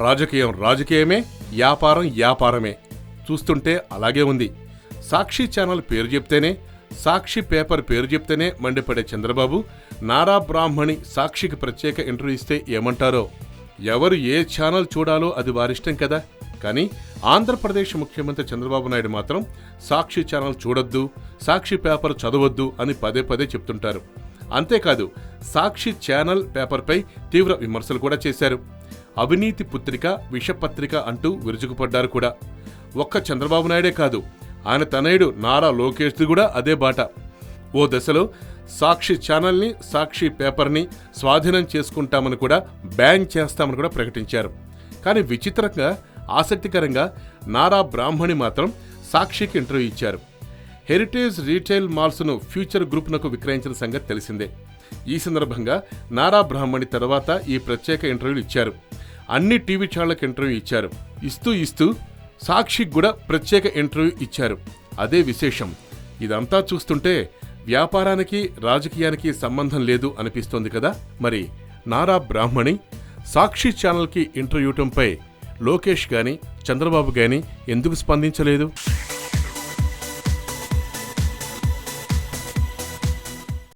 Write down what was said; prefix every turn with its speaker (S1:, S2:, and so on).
S1: రాజకీయం రాజకీయమే, వ్యాపారం వ్యాపారమే. చూస్తుంటే అలాగే ఉంది. సాక్షి ఛానల్ పేరు చెప్తేనే, సాక్షి పేపర్ పేరు చెప్తేనే మండిపడే చంద్రబాబు నారా బ్రాహ్మణి సాక్షికి ప్రత్యేక ఇంటర్వ్యూ ఇస్తే ఏమంటారో. ఎవరు ఏ ఛానల్ చూడాలో అది వారిష్టం కదా. కానీ ఆంధ్రప్రదేశ్ ముఖ్యమంత్రి చంద్రబాబు నాయుడు మాత్రం సాక్షి ఛానల్ చూడొద్దు, సాక్షి పేపర్ చదవద్దు అని పదే పదే చెప్తుంటారు. అంతేకాదు సాక్షి ఛానల్ పేపర్పై తీవ్ర విమర్శలు కూడా చేశారు. అవినీతి పుత్రిక, విషపత్రిక అంటూ విరుచుకుపడ్డారు కూడా. ఒక్క చంద్రబాబు నాయుడే కాదు, ఆయన తనయుడు నారా లోకేష్ది కూడా అదే బాట. ఓ దశలో సాక్షి ఛానల్ని, సాక్షి పేపర్ని స్వాధీనం చేసుకుంటామని కూడా, బ్యాన్ చేస్తామని కూడా ప్రకటించారు. కానీ విచిత్రంగా, ఆసక్తికరంగా నారా బ్రాహ్మణి మాత్రం సాక్షికి ఇంటర్వ్యూ ఇచ్చారు. హెరిటేజ్ రీటైల్ మాల్స్ను ఫ్యూచర్ గ్రూప్నకు విక్రయించిన సంగతి తెలిసిందే. ఈ సందర్భంగా నారా బ్రాహ్మణి తర్వాత ఈ ప్రత్యేక ఇంటర్వ్యూలు ఇచ్చారు. అన్ని టీవీ ఛానళ్లకు ఇంటర్వ్యూ ఇచ్చారు. ఇస్తూ సాక్షికి కూడా ప్రత్యేక ఇంటర్వ్యూ ఇచ్చారు. అదే విశేషం. ఇదంతా చూస్తుంటే వ్యాపారానికి, రాజకీయానికి సంబంధం లేదు అనిపిస్తోంది కదా. మరి నారా బ్రాహ్మణి సాక్షి ఛానల్కి ఇంటర్వ్యూ ఇవ్వటంపై లోకేష్ గాని, చంద్రబాబు గాని ఎందుకు స్పందించలేదు?